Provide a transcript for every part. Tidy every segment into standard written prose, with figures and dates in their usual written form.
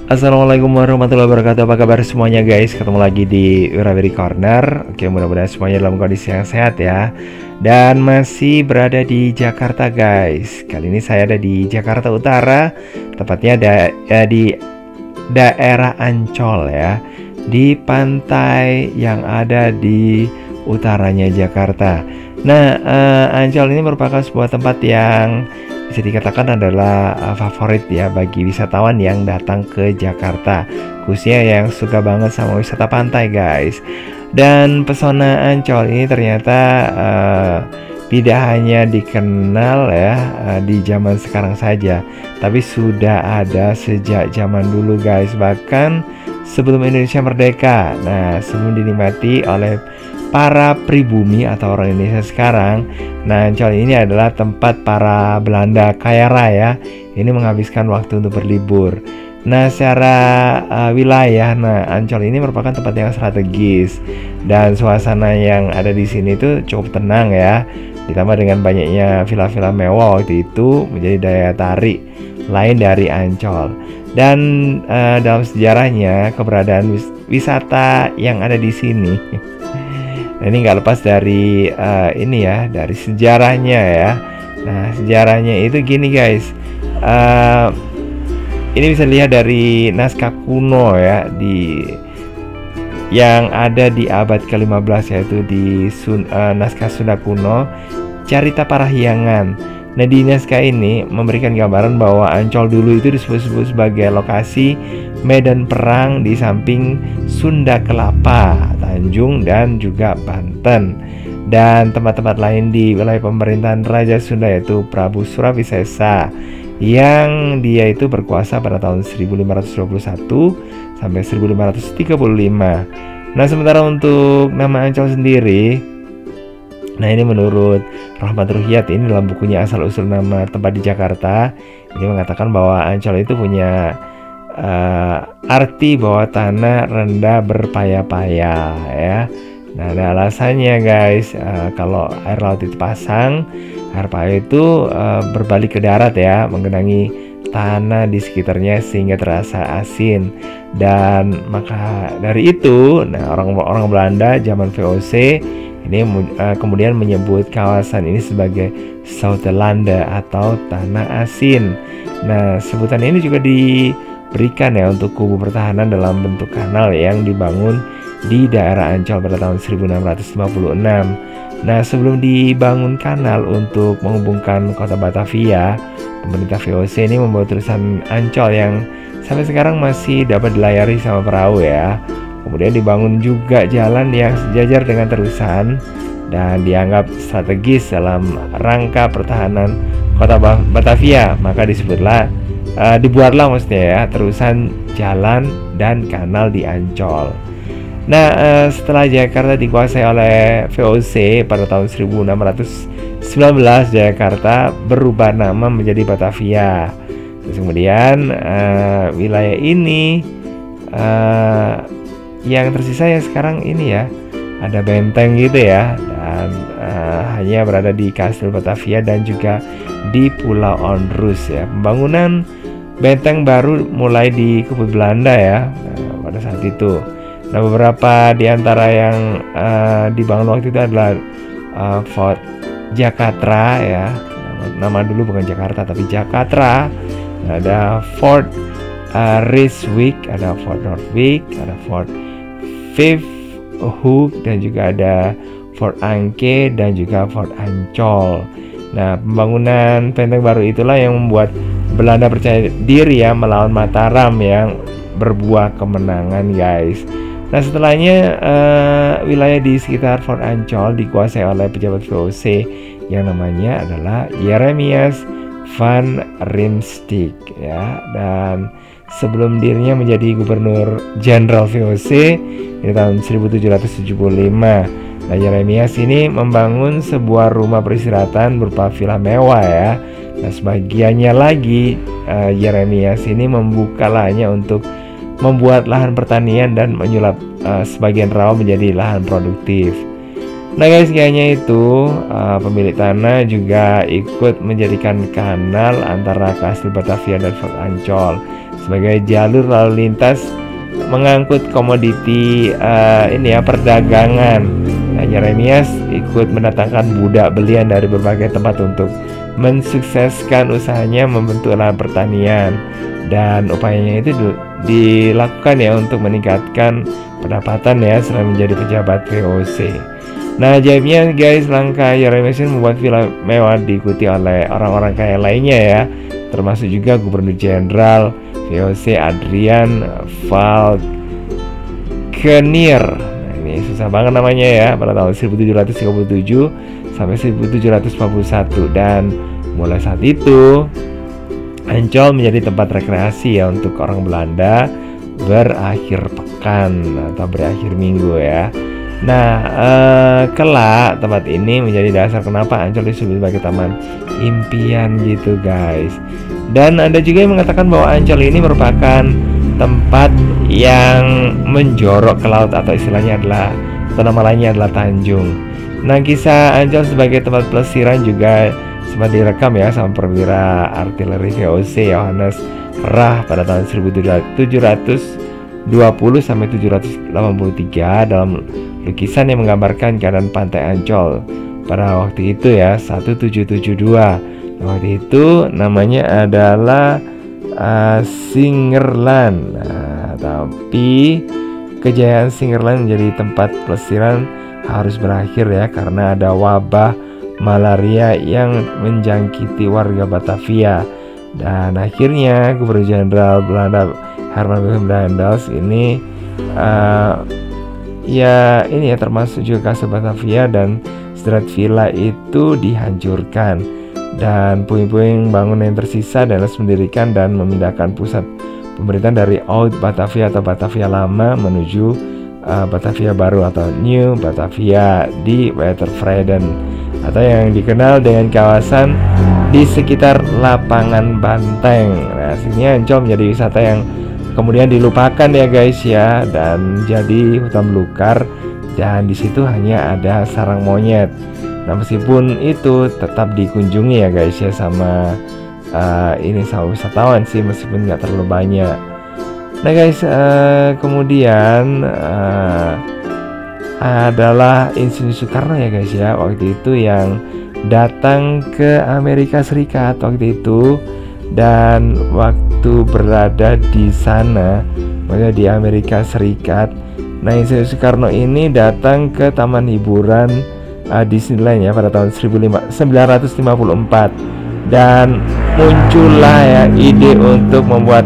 Assalamualaikum warahmatullahi wabarakatuh. Apa kabar semuanya guys? Ketemu lagi di Wirawiri Corner. Oke, mudah-mudahan semuanya dalam kondisi yang sehat ya. Dan masih berada di Jakarta guys. Kali ini saya ada di Jakarta Utara, tepatnya di daerah Ancol ya, di pantai yang ada di utaranya Jakarta. Nah, Ancol ini merupakan sebuah tempat yang bisa dikatakan adalah favorit ya bagi wisatawan yang datang ke Jakarta, khususnya yang suka banget sama wisata pantai guys. Dan pesona Ancol ini ternyata tidak hanya dikenal ya di zaman sekarang saja, tapi sudah ada sejak zaman dulu guys, bahkan sebelum Indonesia merdeka. Nah, sebelum dinikmati oleh para pribumi atau orang Indonesia sekarang, nah Ancol ini adalah tempat para Belanda kaya raya ini menghabiskan waktu untuk berlibur. Nah, secara wilayah, nah Ancol ini merupakan tempat yang strategis dan suasana yang ada di sini itu cukup tenang ya. Ditambah dengan banyaknya villa-villa mewah waktu itu menjadi daya tarik lain dari Ancol. Dan dalam sejarahnya keberadaan wisata yang ada di sini nah, ini nggak lepas dari ini ya, dari sejarahnya ya. Nah, sejarahnya itu gini guys, ini bisa dilihat dari naskah kuno ya, yang ada di abad ke-15, yaitu di naskah Sunda kuno, Carita Parahyangan. Nah, di naskah ini memberikan gambaran bahwa Ancol dulu itu disebut-sebut sebagai lokasi medan perang di samping Sunda Kelapa, Tanjung, dan juga Banten. Dan tempat-tempat lain di wilayah pemerintahan Raja Sunda yaitu Prabu Surawisesa, yang dia itu berkuasa pada tahun 1521 sampai 1535. Nah, sementara untuk nama Ancol sendiri, nah ini menurut Rahmat Ruhyat ini dalam bukunya Asal Usul Nama Tempat di Jakarta, ini mengatakan bahwa Ancol itu punya arti bahwa tanah rendah berpaya-paya ya. Nah, ada alasannya guys, kalau air laut itu pasang, air paya itu berbalik ke darat ya, menggenangi tanah di sekitarnya sehingga terasa asin. Dan maka dari itu, nah orang Belanda zaman VOC ini kemudian menyebut kawasan ini sebagai Sautelande atau tanah asin. Nah, sebutan ini juga diberikan ya untuk kubu pertahanan dalam bentuk kanal yang dibangun di daerah Ancol pada tahun 1656. Nah, sebelum dibangun kanal untuk menghubungkan kota Batavia, pemerintah VOC ini membuat tulisan Ancol yang sampai sekarang masih dapat dilayari sama perahu ya. Kemudian dibangun juga jalan yang sejajar dengan terusan dan dianggap strategis dalam rangka pertahanan kota Batavia. Maka dibuatlah maksudnya ya terusan jalan dan kanal di Ancol. Nah, setelah Jakarta dikuasai oleh VOC pada tahun 1619, Jakarta berubah nama menjadi Batavia. Terus kemudian wilayah ini yang tersisa ya sekarang ini ya, ada benteng gitu ya, dan hanya berada di Kastil Batavia dan juga di Pulau Onrus ya. Pembangunan benteng baru mulai di Kebun Belanda ya pada saat itu. Nah, beberapa di antara yang dibangun waktu itu adalah Fort Jakatra ya, nama dulu bukan Jakarta tapi Jakatra. Ada Fort Rijswijk, ada Fort Noordwijk, ada Fort Fifth Hook, dan juga ada Fort Anke dan juga Fort Ancol. Nah, pembangunan benteng baru itulah yang membuat Belanda percaya diri ya melawan Mataram yang berbuah kemenangan guys. Nah, setelahnya wilayah di sekitar Fort Ancol dikuasai oleh pejabat VOC yang namanya adalah Jeremias van Riemsdyk ya, dan sebelum dirinya menjadi gubernur jenderal VOC di tahun 1775. Nah, Yeremias ini membangun sebuah rumah peristirahatan berupa villa mewah ya. Nah, sebagiannya lagi Yeremias ini membuka lahannya untuk membuat lahan pertanian dan menyulap sebagian rawa menjadi lahan produktif. Nah guys, kayaknya itu pemilik tanah juga ikut menjadikan kanal antara Kastil Batavia dan Fort Ancol sebagai jalur lalu lintas mengangkut komoditi perdagangan. Nah, Yeremias ikut mendatangkan budak belian dari berbagai tempat untuk mensukseskan usahanya membentuk lahan pertanian, dan upayanya itu dilakukan ya untuk meningkatkan pendapatan ya selain menjadi pejabat VOC. Nah, ajaibnya guys, langkah Yeremias membuat villa mewah diikuti oleh orang-orang kaya lainnya ya, termasuk juga Gubernur Jenderal VOC Adrian Falconer. Nah, ini susah banget namanya ya, pada tahun 1737 sampai 1741, dan mulai saat itu Ancol menjadi tempat rekreasi ya untuk orang Belanda berakhir pekan atau berakhir minggu ya. Nah, kelak tempat ini menjadi dasar kenapa Ancol disebut sebagai taman impian gitu guys. Dan ada juga yang mengatakan bahwa Ancol ini merupakan tempat yang menjorok ke laut, atau istilahnya adalah, atau nama lainnya adalah Tanjung. Nah, kisah Ancol sebagai tempat pelesiran juga sempat direkam ya sama perwira artileri VOC Yohanes Rah pada tahun 1720 sampai 783 dalam lukisan yang menggambarkan keadaan pantai Ancol pada waktu itu ya, 1772. Nah, waktu itu namanya adalah Singerland. Nah, tapi kejayaan Singerland menjadi tempat pelesiran harus berakhir ya, karena ada wabah malaria yang menjangkiti warga Batavia. Dan akhirnya Gubernur Jenderal Belanda Herman Willem Daendels ini termasuk juga Kastil Batavia dan Strait Villa itu dihancurkan, dan puing-puing bangunan yang tersisa Daendels mendirikan dan memindahkan pusat pemerintahan dari Oud Batavia atau Batavia Lama menuju Batavia Baru atau New Batavia di Westervreden, atau yang dikenal dengan kawasan di sekitar lapangan Banteng. Nah, sini Ancol menjadi wisata yang kemudian dilupakan ya guys ya, dan jadi hutan belukar, dan di situ hanya ada sarang monyet. Nah, meskipun itu tetap dikunjungi ya guys ya sama sama wisatawan sih, meskipun nggak terlalu banyak. Nah guys, kemudian adalah Insinyur Soekarno ya guys ya, waktu itu yang datang ke Amerika Serikat waktu itu, dan waktu berada di sana, maksudnya di Amerika Serikat. Nah, Insinyur Soekarno ini datang ke taman hiburan Disneyland ya pada tahun 1954, dan muncullah ya ide untuk membuat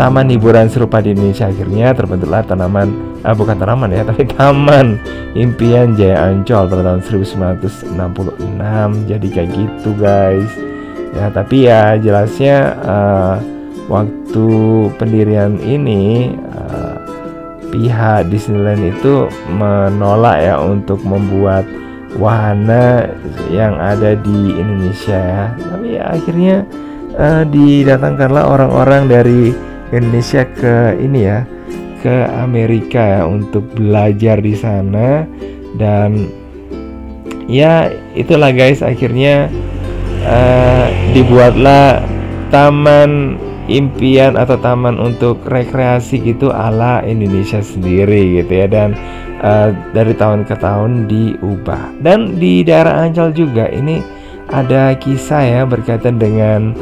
taman hiburan serupa di Indonesia. Akhirnya terbentuklah bukan tanaman ya, tapi Taman Impian Jaya Ancol pada tahun 1966. Jadi kayak gitu guys ya. Tapi ya jelasnya waktu pendirian ini pihak Disneyland itu menolak ya untuk membuat wahana yang ada di Indonesia ya. Tapi ya akhirnya didatangkanlah orang-orang dari Indonesia ke Amerika ya untuk belajar di sana, dan ya itulah guys, akhirnya dibuatlah Taman Impian atau taman untuk rekreasi gitu ala Indonesia sendiri gitu ya, dan dari tahun ke tahun diubah. Dan di daerah Ancol juga ini ada kisah ya berkaitan dengan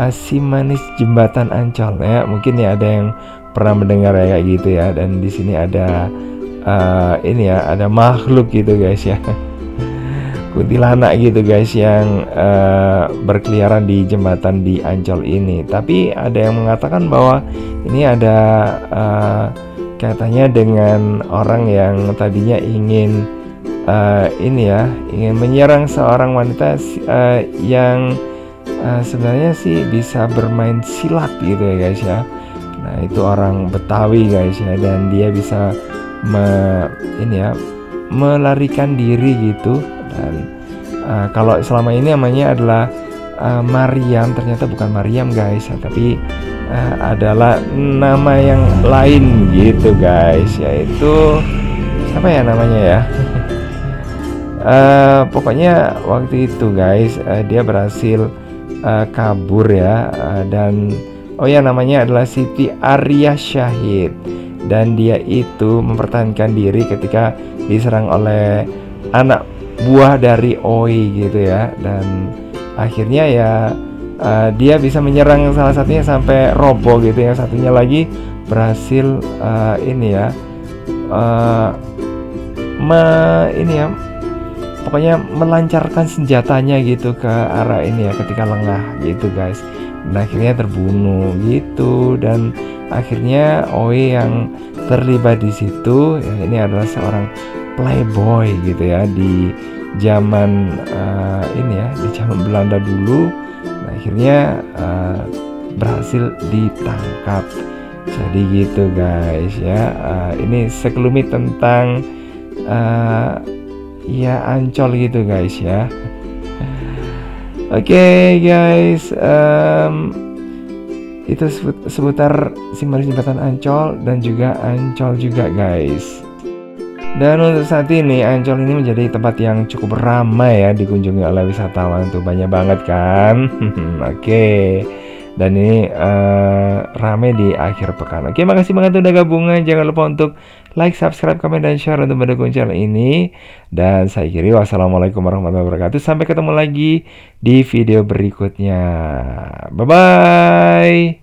si manis jembatan Ancol ya. Mungkin ya ada yang pernah mendengar ya kayak gitu ya. Dan di sini ada ada makhluk gitu guys ya, kuntilanak gitu guys, yang berkeliaran di jembatan di Ancol ini. Tapi ada yang mengatakan bahwa ini ada katanya dengan orang yang tadinya ingin ingin menyerang seorang wanita yang sebenarnya sih bisa bermain silat gitu ya guys ya. Nah, itu orang Betawi guys ya, dan dia bisa melarikan diri gitu. Dan kalau selama ini namanya adalah Maryam, ternyata bukan Maryam guys, tapi adalah nama yang lain gitu guys, yaitu siapa ya namanya ya. Pokoknya waktu itu guys, dia berhasil kabur ya, dan oh ya, namanya adalah Siti Arya Syahid, dan dia itu mempertahankan diri ketika diserang oleh anak buah dari Oi gitu ya. Dan akhirnya ya dia bisa menyerang salah satunya sampai roboh gitu, yang satunya lagi berhasil ini ya, pokoknya melancarkan senjatanya gitu ke arah ini ya, ketika lengah gitu guys. Dan akhirnya terbunuh gitu. Dan akhirnya Oi yang terlibat di situ ya, ini adalah seorang playboy gitu ya di zaman ini ya, di zaman Belanda dulu. Nah, akhirnya berhasil ditangkap. Jadi gitu guys ya. Ini sekelumit tentang ya Ancol gitu guys ya. Oke guys, itu seputar Simbol Jembatan Ancol dan juga Ancol juga guys. Dan untuk saat ini Ancol ini menjadi tempat yang cukup ramai ya dikunjungi oleh wisatawan, tuh banyak banget kan. Oke. Dan ini ramai di akhir pekan. Oke, makasih banget udah gabungan. Jangan lupa untuk like, subscribe, komen, dan share untuk mendukung channel ini. Dan saya kiri wassalamualaikum warahmatullahi wabarakatuh. Sampai ketemu lagi di video berikutnya. Bye bye.